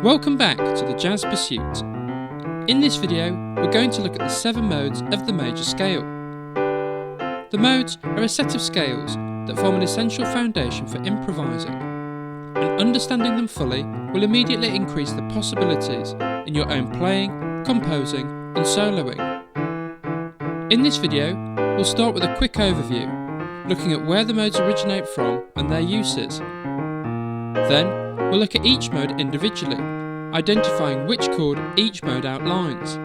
Welcome back to the Jazz Pursuit. In this video, we're going to look at the 7 modes of the major scale. The modes are a set of scales that form an essential foundation for improvising, and understanding them fully will immediately increase the possibilities in your own playing, composing and soloing. In this video, we'll start with a quick overview, looking at where the modes originate from and their uses. Then, we'll look at each mode individually, identifying which chord each mode outlines,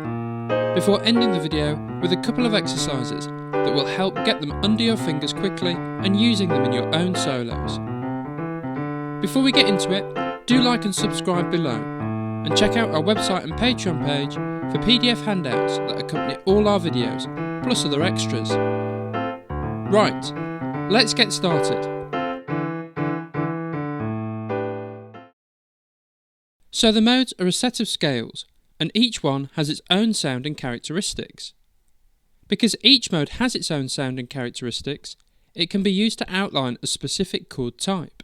before ending the video with a couple of exercises that will help get them under your fingers quickly and using them in your own solos. Before we get into it, do like and subscribe below, and check out our website and Patreon page for PDF handouts that accompany all our videos, plus other extras. Right, let's get started. So the modes are a set of scales, and each one has its own sound and characteristics. Because each mode has its own sound and characteristics, it can be used to outline a specific chord type.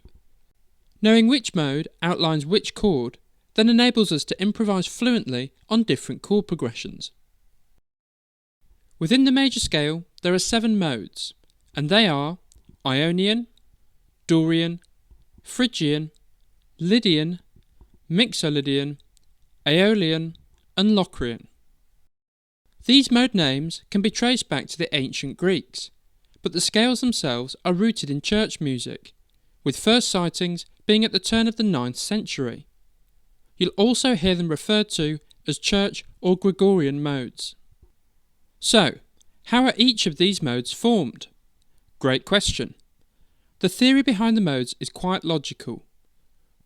Knowing which mode outlines which chord then enables us to improvise fluently on different chord progressions. Within the major scale, there are 7 modes, and they are Ionian, Dorian, Phrygian, Lydian, Mixolydian, Aeolian and Locrian. These mode names can be traced back to the ancient Greeks, but the scales themselves are rooted in church music, with first sightings being at the turn of the 9th century. You'll also hear them referred to as church or Gregorian modes. So, how are each of these modes formed? Great question. The theory behind the modes is quite logical.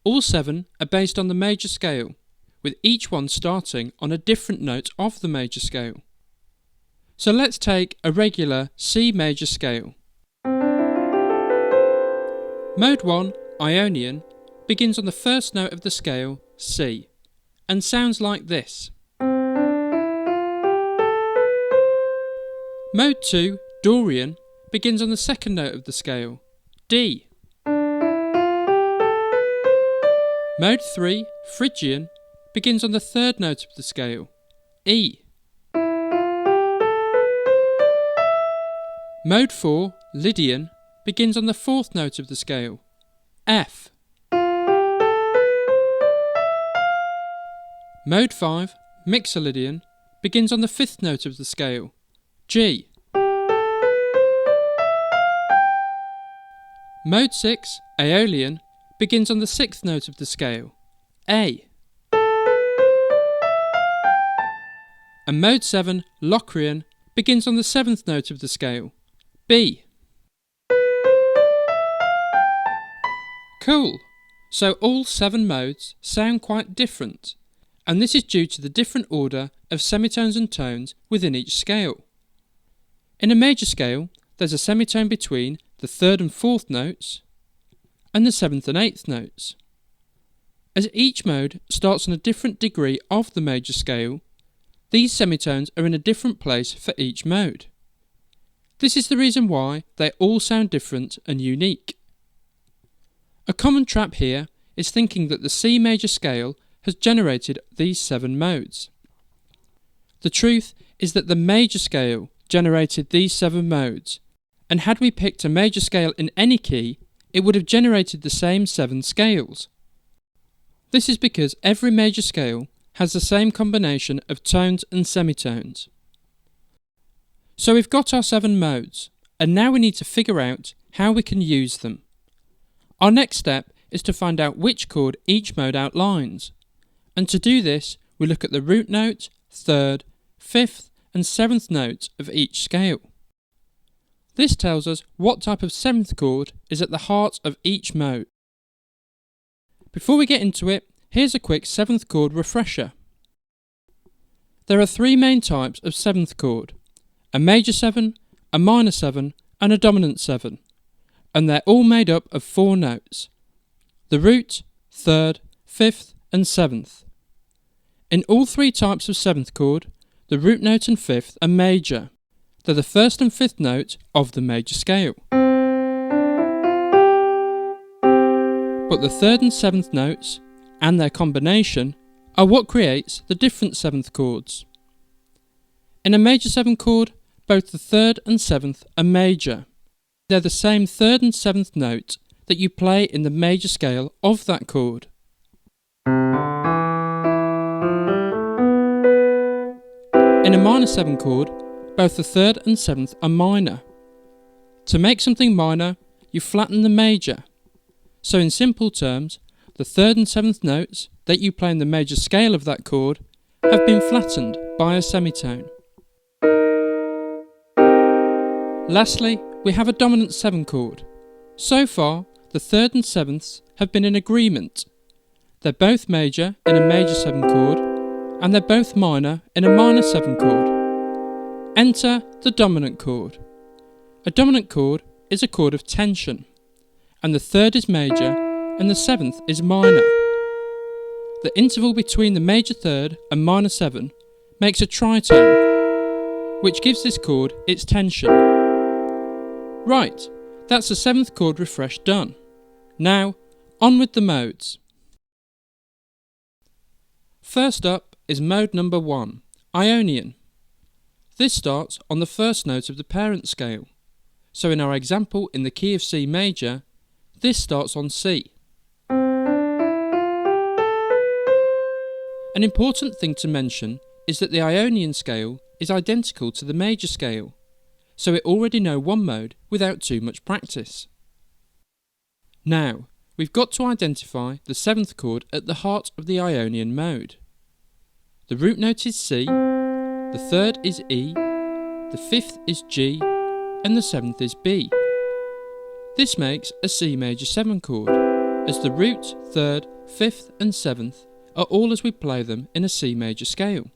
All 7 are based on the major scale, with each one starting on a different note of the major scale. So let's take a regular C major scale. Mode 1, Ionian, begins on the first note of the scale, C, and sounds like this. Mode 2, Dorian, begins on the second note of the scale, D. Mode 3, Phrygian, begins on the third note of the scale, E. Mode 4, Lydian, begins on the fourth note of the scale, F. Mode 5, Mixolydian, begins on the fifth note of the scale, G. Mode 6, Aeolian, begins on the 6th note of the scale, A. And Mode 7, Locrian, begins on the 7th note of the scale, B. Cool! So all 7 modes sound quite different, and this is due to the different order of semitones and tones within each scale. In a major scale, there's a semitone between the 3rd and 4th notes, and the 7th and 8th notes. As each mode starts on a different degree of the major scale, these semitones are in a different place for each mode. This is the reason why they all sound different and unique. A common trap here is thinking that the C major scale has generated these 7 modes. The truth is that the major scale generated these 7 modes, and had we picked a major scale in any key, it would have generated the same 7 scales. This is because every major scale has the same combination of tones and semitones. So we've got our 7 modes, and now we need to figure out how we can use them. Our next step is to find out which chord each mode outlines, and to do this we look at the root note, 3rd, 5th and 7th notes of each scale. This tells us what type of 7th chord is at the heart of each mode. Before we get into it, here's a quick 7th chord refresher. There are 3 main types of 7th chord, a major 7, a minor 7 and a dominant 7, and they're all made up of 4 notes, the root, 3rd, 5th and 7th. In all 3 types of 7th chord, the root note and 5th are major. They're the 1st and 5th note of the major scale. But the 3rd and 7th notes and their combination are what creates the different seventh chords. In a major 7 chord, both the third and seventh are major. They're the same third and seventh note that you play in the major scale of that chord. In a minor 7 chord, both the third and seventh are minor. To make something minor, you flatten the major. So in simple terms, the third and seventh notes that you play in the major scale of that chord have been flattened by a semitone. Lastly, we have a dominant 7 chord. So far, the third and sevenths have been in agreement. They're both major in a major 7 chord, and they're both minor in a minor 7 chord. Enter the dominant chord. A dominant chord is a chord of tension, and the third is major and the seventh is minor. The interval between the major third and minor 7 makes a tritone, which gives this chord its tension. Right, that's the 7th chord refresh done. Now, on with the modes. First up is mode number 1, Ionian. This starts on the first note of the parent scale. So in our example in the key of C major, this starts on C. An important thing to mention is that the Ionian scale is identical to the major scale, so it already know one mode without too much practice. Now, we've got to identify the 7th chord at the heart of the Ionian mode. The root note is C, the third is E, the 5th is G, and the 7th is B. This makes a C major 7 chord, as the root, 3rd, 5th and 7th are all as we play them in a C major scale.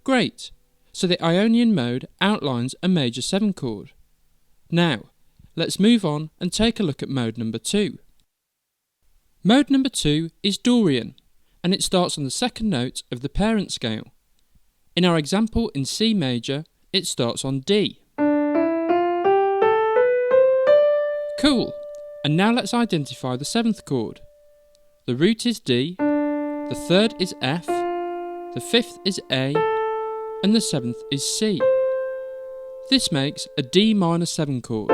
Great, so the Ionian mode outlines a major 7 chord. Now, let's move on and take a look at mode number 2. Mode number 2 is Dorian, and it starts on the second note of the parent scale. In our example in C major, it starts on D. Cool, and now let's identify the 7th chord. The root is D, the third is F, the 5th is A, and the 7th is C. This makes a D minor 7 chord.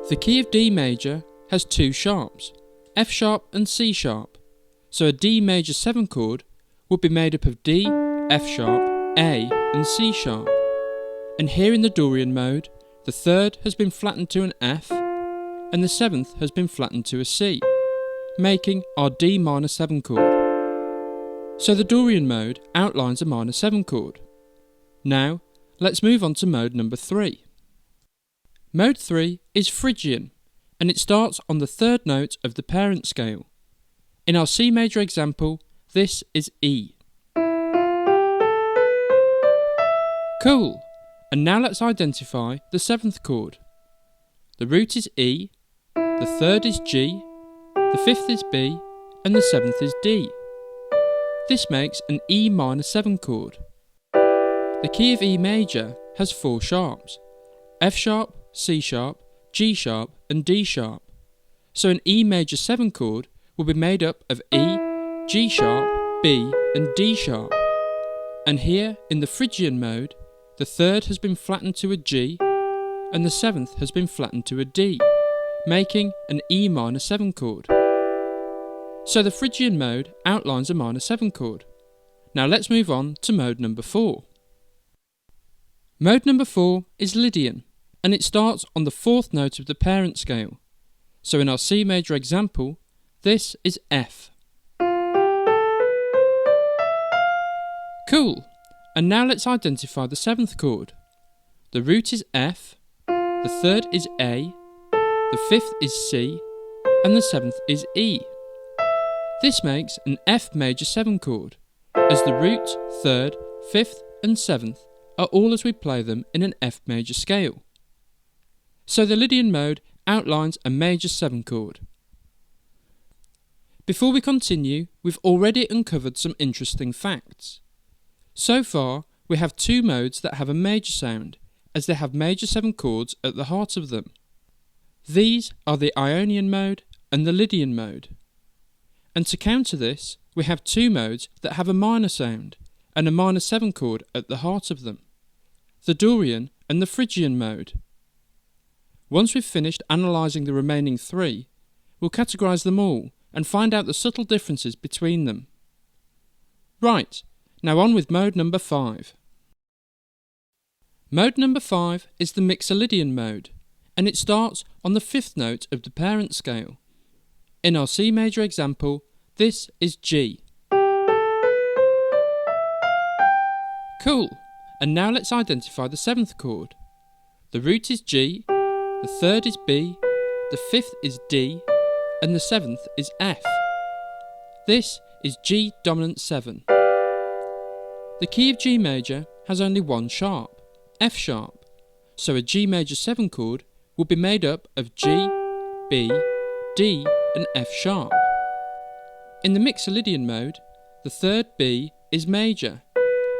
The key of D major has 2 sharps, F sharp and C sharp, so a D major 7 chord would be made up of D, F sharp, A and C sharp. And here in the Dorian mode, the third has been flattened to an F, and the 7th has been flattened to a C, making our D minor 7 chord. So the Dorian mode outlines a minor 7 chord. Now, let's move on to mode number 3. Mode 3 is Phrygian, and it starts on the third note of the parent scale. In our C major example, this is E. Cool, and now let's identify the 7th chord. The root is E, the third is G, the 5th is B, and the 7th is D. This makes an E minor 7 chord. The key of E major has 4 sharps, F sharp, C sharp, G sharp, and D sharp. So an E major 7 chord will be made up of E, G sharp, B, and D sharp. And here, in the Phrygian mode, the third has been flattened to a G, and the 7th has been flattened to a D, making an E minor 7 chord. So the Phrygian mode outlines a minor 7 chord. Now let's move on to mode number 4. Mode number 4 is Lydian, and it starts on the 4th note of the parent scale. So in our C major example, this is F. Cool, and now let's identify the 7th chord. The root is F, the third is A, the 5th is C, and the 7th is E. This makes an F major 7 chord, as the root, 3rd, 5th and 7th are all as we play them in an F major scale. So the Lydian mode outlines a major 7 chord. Before we continue, we've already uncovered some interesting facts. So far, we have 2 modes that have a major sound, as they have major 7 chords at the heart of them. These are the Ionian mode and the Lydian mode. And to counter this, we have two modes that have a minor sound and a minor 7 chord at the heart of them, the Dorian and the Phrygian mode. Once we've finished analysing the remaining three, we'll categorise them all and find out the subtle differences between them. Right, now on with mode number 5. Mode number 5 is the Mixolydian mode, and it starts on the 5th note of the parent scale. In our C major example, this is G. Cool, and now let's identify the 7th chord. The root is G, the 3rd is B, the 5th is D, and the 7th is F. This is G dominant 7. The key of G major has only one sharp, F sharp, so a G major 7 chord will be made up of G, B, D and F sharp. In the Mixolydian mode, the 3rd B is major,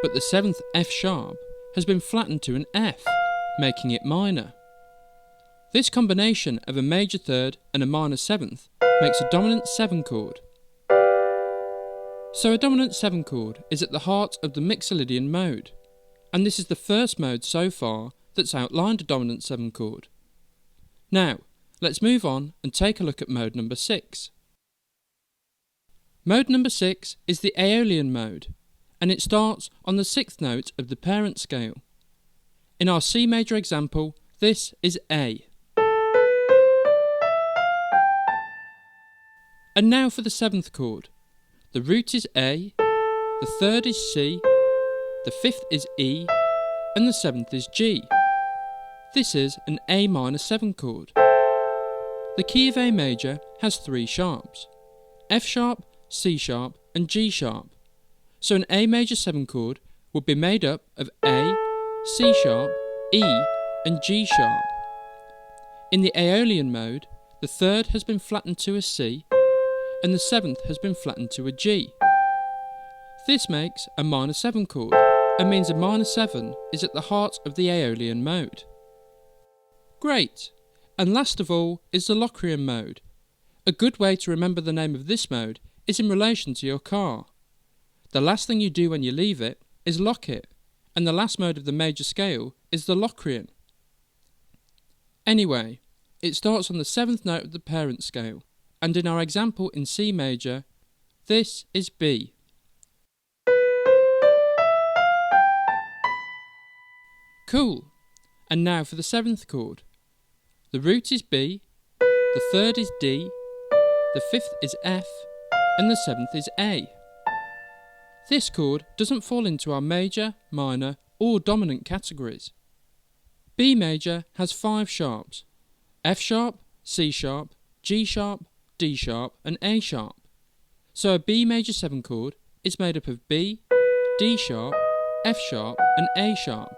but the 7th F sharp has been flattened to an F, making it minor. This combination of a major 3rd and a minor 7th makes a dominant 7 chord. So a dominant 7 chord is at the heart of the Mixolydian mode, and this is the first mode so far that's outlined a dominant 7 chord. Now, let's move on and take a look at mode number 6. Mode number 6 is the Aeolian mode, and it starts on the 6th note of the parent scale. In our C major example, this is A. And now for the 7th chord. The root is A, the 3rd is C, the 5th is E, and the 7th is G. This is an A minor 7 chord. The key of A major has 3 sharps, F sharp, C sharp, and G sharp. So an A major 7 chord would be made up of A, C sharp, E, and G sharp. In the Aeolian mode, the 3rd has been flattened to a C, and the 7th has been flattened to a G. This makes a minor 7 chord, and means a minor 7 is at the heart of the Aeolian mode. Great! And last of all is the Locrian mode. A good way to remember the name of this mode is in relation to your car. The last thing you do when you leave it is lock it, and the last mode of the major scale is the Locrian. Anyway, it starts on the 7th note of the parent scale, and in our example in C major, this is B. Cool! And now for the 7th chord. The root is B, the 3rd is D, the 5th is F, and the 7th is A. This chord doesn't fall into our major, minor, or dominant categories. B major has 5 sharps, F sharp, C sharp, G sharp, D sharp, and A sharp. So a B major 7 chord is made up of B, D sharp, F sharp, and A sharp.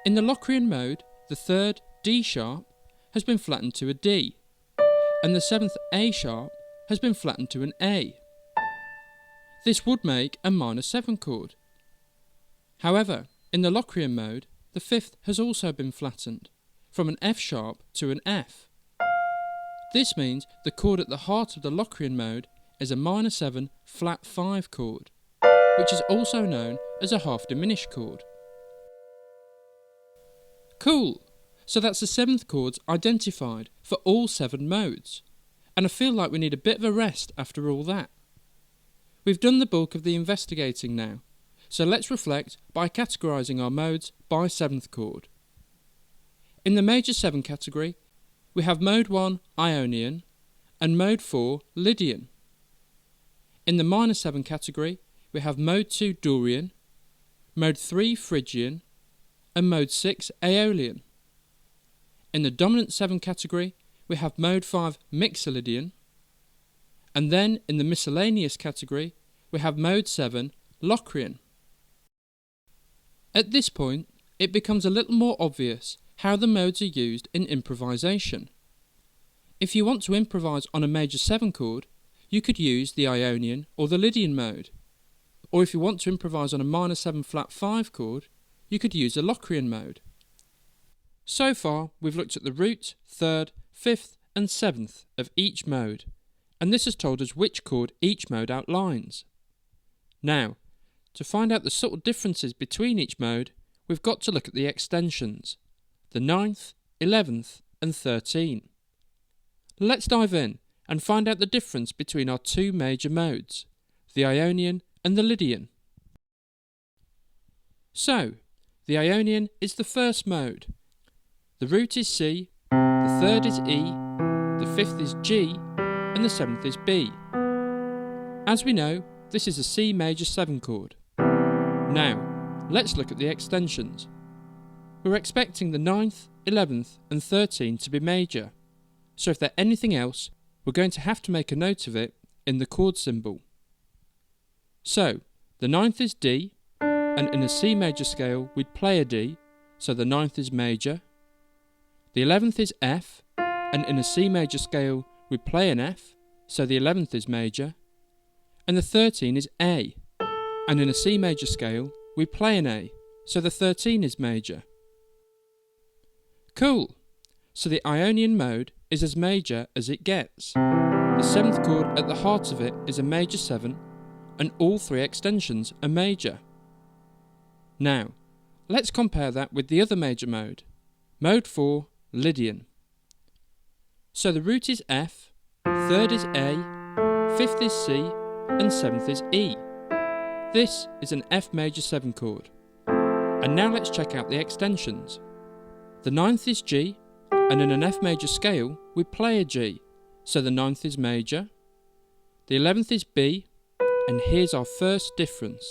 In the Locrian mode, the 3rd D sharp has been flattened to a D, and the 7th A sharp has been flattened to an A. This would make a minor 7 chord. However, in the Locrian mode, the 5th has also been flattened, from an F sharp to an F. This means the chord at the heart of the Locrian mode is a minor 7 flat 5 chord, which is also known as a half diminished chord. Cool! So that's the 7th chords identified for all 7 modes, and I feel like we need a bit of a rest after all that. We've done the bulk of the investigating now, so let's reflect by categorising our modes by 7th chord. In the major 7 category, we have mode 1 Ionian and mode 4 Lydian. In the minor 7 category, we have mode 2 Dorian, mode 3 Phrygian, and mode 6 Aeolian. In the dominant 7 category, we have mode 5 Mixolydian, and then in the miscellaneous category, we have mode 7 Locrian. At this point, it becomes a little more obvious how the modes are used in improvisation. If you want to improvise on a major 7 chord, you could use the Ionian or the Lydian mode. Or if you want to improvise on a minor 7 flat 5 chord, you could use the Locrian mode. So far, we've looked at the root, 3rd, 5th and 7th of each mode, and this has told us which chord each mode outlines. Now, to find out the subtle differences between each mode, we've got to look at the extensions, the 9th, 11th and 13. Let's dive in and find out the difference between our two major modes, the Ionian and the Lydian. So, the Ionian is the first mode. The root is C, the third is E, the fifth is G, and the seventh is B. As we know, this is a C major 7 chord. Now, let's look at the extensions. We're expecting the 9th, 11th and 13 to be major, so if they're anything else, we're going to have to make a note of it in the chord symbol. So, the 9th is D, and in a C major scale we'd play a D, so the 9th is major. The 11th is F, and in a C major scale we'd play an F, so the 11th is major. And the 13 is A, and in a C major scale we play an A, so the 13 is major. Cool! So the Ionian mode is as major as it gets. The 7th chord at the heart of it is a major 7, and all three extensions are major. Now, let's compare that with the other major mode, mode 4, Lydian. So the root is F, third is A, 5th is C, and 7th is E. This is an F major 7 chord. And now let's check out the extensions. The 9th is G, and in an F major scale we play a G, so the 9th is major. The 11th is B, and here's our first difference.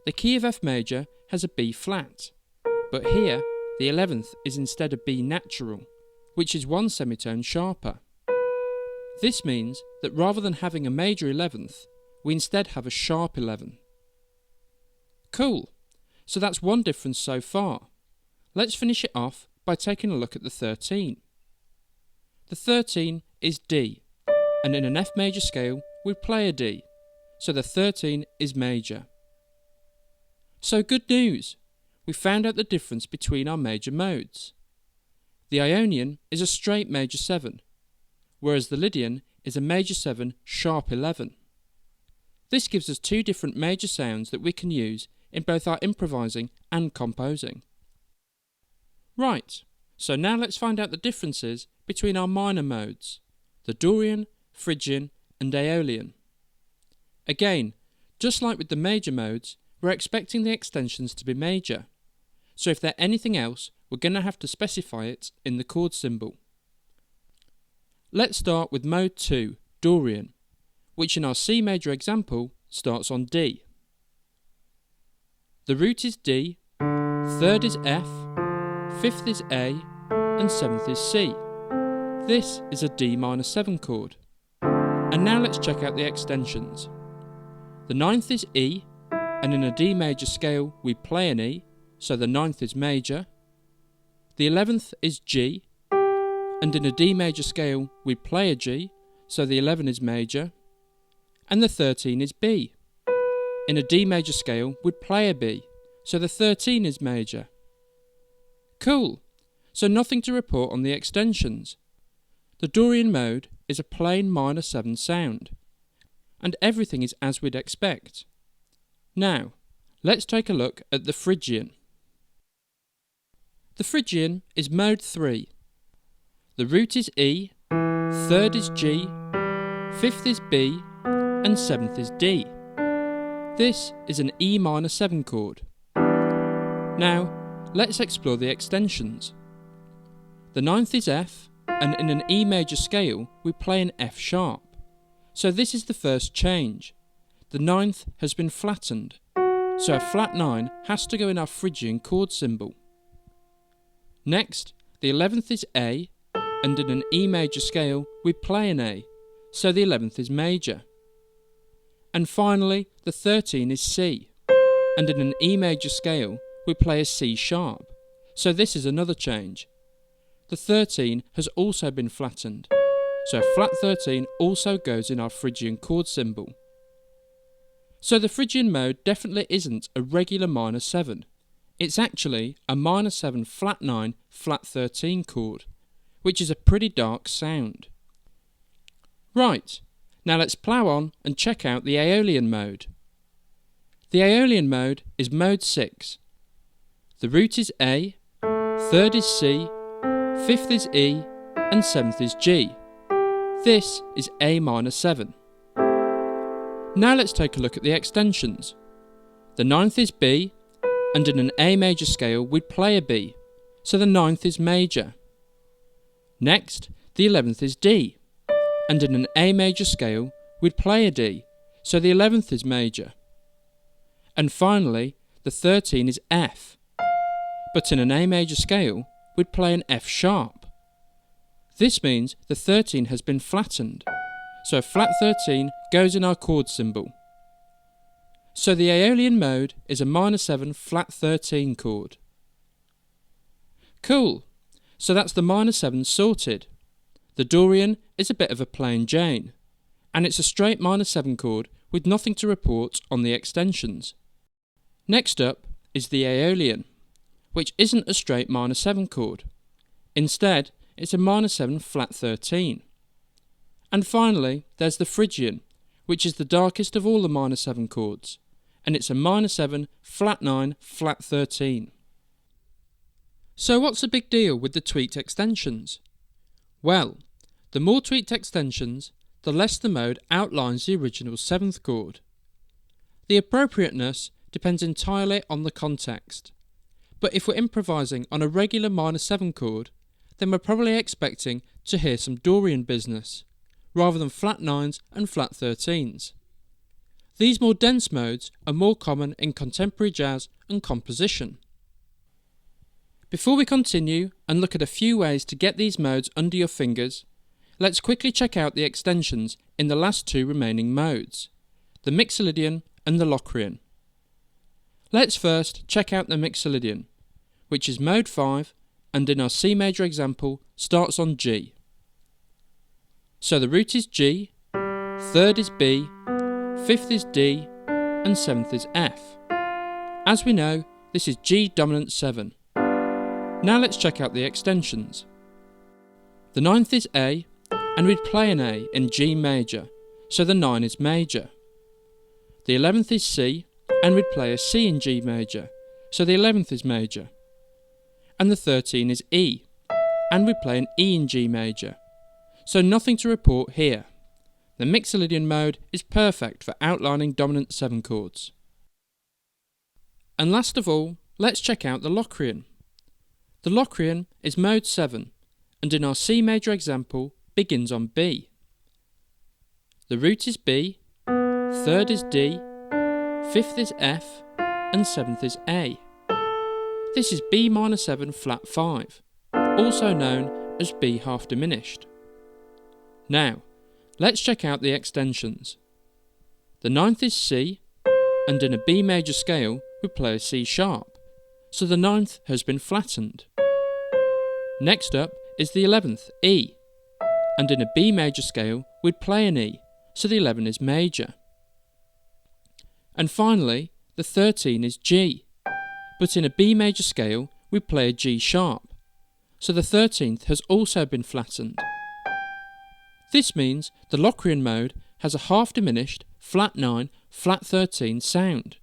The key of F major has a B flat, but here the 11th is instead a B natural, which is one semitone sharper. This means that rather than having a major 11th, we instead have a sharp 11. Cool, so that's one difference so far. Let's finish it off by taking a look at the 13. The 13 is D, and in an F major scale we play a D, so the 13 is major. So good news! We found out the difference between our major modes. The Ionian is a straight major 7, whereas the Lydian is a major 7 sharp 11. This gives us two different major sounds that we can use in both our improvising and composing. Right, so now let's find out the differences between our minor modes, the Dorian, Phrygian and Aeolian. Again, just like with the major modes, we're expecting the extensions to be major, so if they're anything else, we're going to have to specify it in the chord symbol. Let's start with mode 2, Dorian, which in our C major example starts on D. The root is D, third is F, 5th is A, and 7th is C. This is a D minor 7 chord. And now let's check out the extensions. The 9th is E, and in a D major scale we play an E, so the 9th is major. The 11th is G, and in a D major scale we play a G, so the 11 is major. And the 13 is B. In a D major scale we'd play a B, so the 13 is major. Cool, so nothing to report on the extensions. The Dorian mode is a plain minor 7 sound, and everything is as we'd expect. Now, let's take a look at the Phrygian. The Phrygian is mode 3. The root is E, third is G, 5th is B, and 7th is D. This is an E minor 7 chord. Now, let's explore the extensions. The 9th is F, and in an E major scale we play an F sharp. So this is the first change. The 9th has been flattened, so a flat 9 has to go in our Phrygian chord symbol. Next, the 11th is A, and in an E major scale we play an A, so the 11th is major. And finally, the 13 is C, and in an E major scale we play a C sharp, so this is another change. The 13 has also been flattened, so flat 13 also goes in our Phrygian chord symbol. So the Phrygian mode definitely isn't a regular minor 7. It's actually a minor 7 flat 9 flat 13 chord, which is a pretty dark sound. Right, now let's plough on and check out the Aeolian mode. The Aeolian mode is mode 6. The root is A, third is C, fifth is E, and seventh is G. This is A minor 7. Now let's take a look at the extensions. The ninth is B, and in an A major scale we'd play a B, so the ninth is major. Next, the 11th is D, and in an A major scale we'd play a D, so the 11th is major. And finally, the 13 is F, but in an A major scale we'd play an F sharp. This means the 13 has been flattened, so flat 13 goes in our chord symbol. So the Aeolian mode is a minor 7 flat 13 chord. Cool, so that's the minor 7 sorted. The Dorian is a bit of a plain Jane, and it's a straight minor 7 chord with nothing to report on the extensions. Next up is the Aeolian, which isn't a straight minor 7 chord. Instead, it's a minor 7 flat 13. And finally, there's the Phrygian, which is the darkest of all the minor 7 chords, and it's a minor 7 flat 9 flat 13. So what's the big deal with the tweaked extensions? Well, the more tweaked extensions, the less the mode outlines the original 7th chord. The appropriateness depends entirely on the context, but if we're improvising on a regular minor 7 chord, then we're probably expecting to hear some Dorian business, rather than flat 9s and flat 13s. These more dense modes are more common in contemporary jazz and composition. Before we continue and look at a few ways to get these modes under your fingers, let's quickly check out the extensions in the last two remaining modes, the Mixolydian and the Locrian. Let's first check out the Mixolydian, which is mode 5 and in our C major example starts on G. So the root is G, third is B, fifth is D, and seventh is F. As we know, this is G dominant 7. Now let's check out the extensions. The ninth is A, and we'd play an A in G major, so the 9 is major. The 11th is C, and we'd play a C in G major, so the 11th is major. And the 13 is E, and we'd play an E in G major, so nothing to report here. The Mixolydian mode is perfect for outlining dominant 7 chords. And last of all, let's check out the Locrian. The Locrian is mode 7, and in our C major example begins on B. The root is B, third is D, fifth is F, and seventh is A. This is B minor 7 flat 5, also known as B half diminished. Now, let's check out the extensions. The ninth is C, and in a B major scale we play a C sharp, so the ninth has been flattened. Next up is the 11th, E, and in a B major scale we'd play an E, so the 11 is major. And finally, the 13 is G, but in a B major scale we play a G sharp, so the 13th has also been flattened. This means the Locrian mode has a half diminished flat 9 flat 13 sound,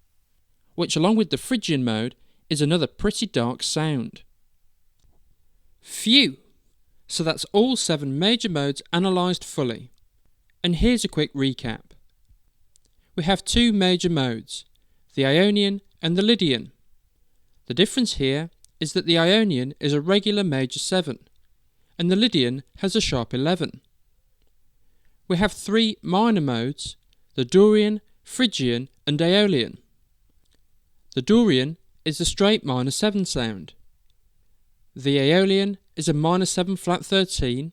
which along with the Phrygian mode is another pretty dark sound. Phew! So that's all 7 major modes analysed fully. And here's a quick recap. We have 2 major modes, the Ionian and the Lydian. The difference here is that the Ionian is a regular major 7, and the Lydian has a sharp 11. We have 3 minor modes, the Dorian, Phrygian and Aeolian. The Dorian is a straight minor 7 sound. The Aeolian is a minor 7 flat 13,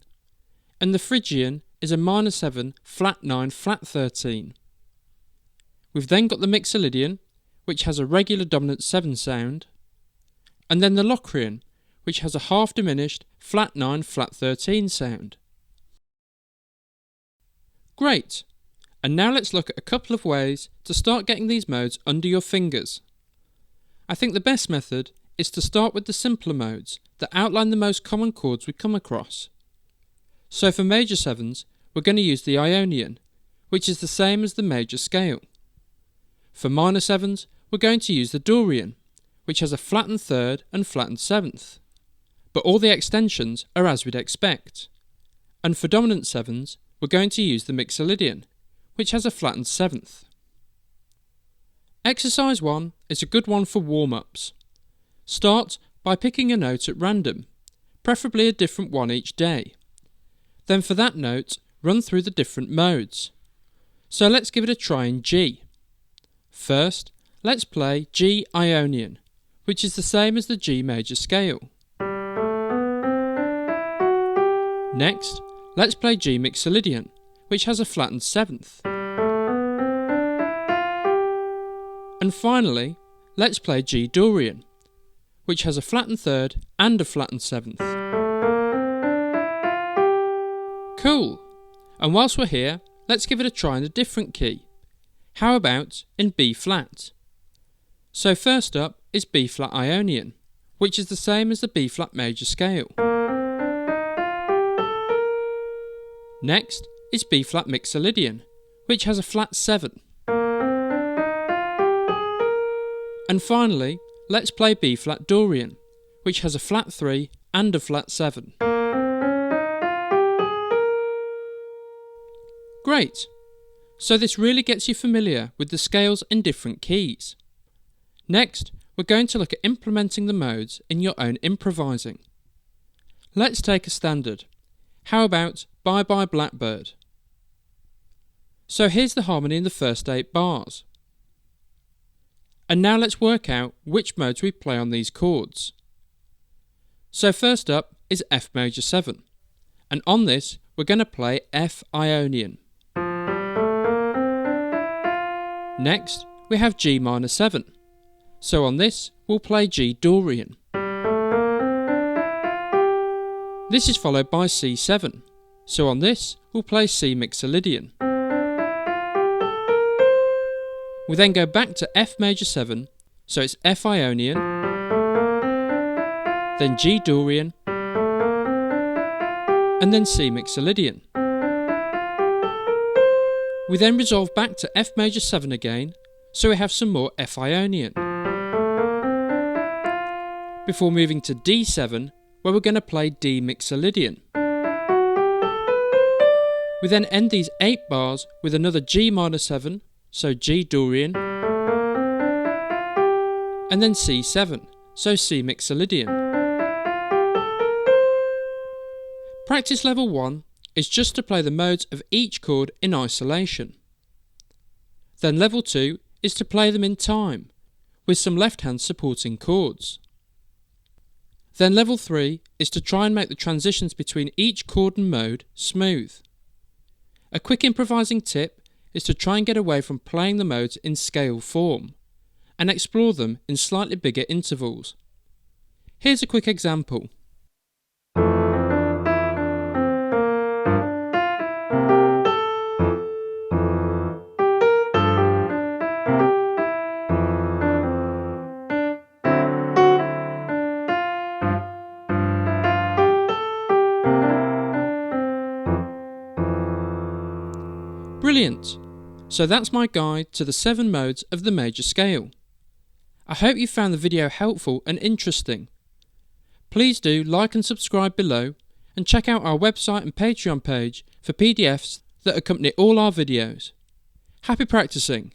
and the Phrygian is a minor 7 flat 9 flat 13. We've then got the Mixolydian, which has a regular dominant 7 sound, and then the Locrian, which has a half diminished flat 9 flat 13 sound. Great! And now let's look at a couple of ways to start getting these modes under your fingers. I think the best method is to start with the simpler modes that outline the most common chords we come across. So for major 7s, we're going to use the Ionian, which is the same as the major scale. For minor sevenths, we're going to use the Dorian, which has a flattened third and flattened seventh. But all the extensions are as we'd expect. And for dominant sevenths, we're going to use the Mixolydian, which has a flattened seventh. Exercise 1 is a good one for warm-ups. Start by picking a note at random, preferably a different one each day. Then for that note, run through the different modes. So let's give it a try in G. First, let's play G Ionian, which is the same as the G major scale. Next, let's play G Mixolydian, which has a flattened seventh. And finally, let's play G Dorian, which has a flattened third and a flattened seventh. Cool! And whilst we're here, let's give it a try in a different key. How about in B flat? So first up is B flat Ionian, which is the same as the B flat major scale. Next is B flat Mixolydian, which has a flat 7. And finally, let's play B flat Dorian, which has a flat 3 and a flat 7. Great! So this really gets you familiar with the scales in different keys. Next, we're going to look at implementing the modes in your own improvising. Let's take a standard. How about Bye Blackbird? So here's the harmony in the first 8 bars. And now let's work out which modes we play on these chords. So first up is F major 7, and on this we're going to play F Ionian. Next we have G minor 7, so on this we'll play G Dorian. This is followed by C7, so on this we'll play C Mixolydian. We then go back to F major 7, so it's F Ionian, then G Dorian, and then C Mixolydian. We then resolve back to F major 7 again, so we have some more F Ionian. Before moving to D7, where we're going to play D Mixolydian. We then end these 8 bars with another G minor 7, so G Dorian, and then C7, so C Mixolydian. Practice level 1 is just to play the modes of each chord in isolation. Then level 2 is to play them in time, with some left hand supporting chords. Then level 3 is to try and make the transitions between each chord and mode smooth. A quick improvising tip is to try and get away from playing the modes in scale form, and explore them in slightly bigger intervals. Here's a quick example. Brilliant! So that's my guide to the 7 modes of the major scale. I hope you found the video helpful and interesting. Please do like and subscribe below, and check out our website and Patreon page for PDFs that accompany all our videos. Happy practicing!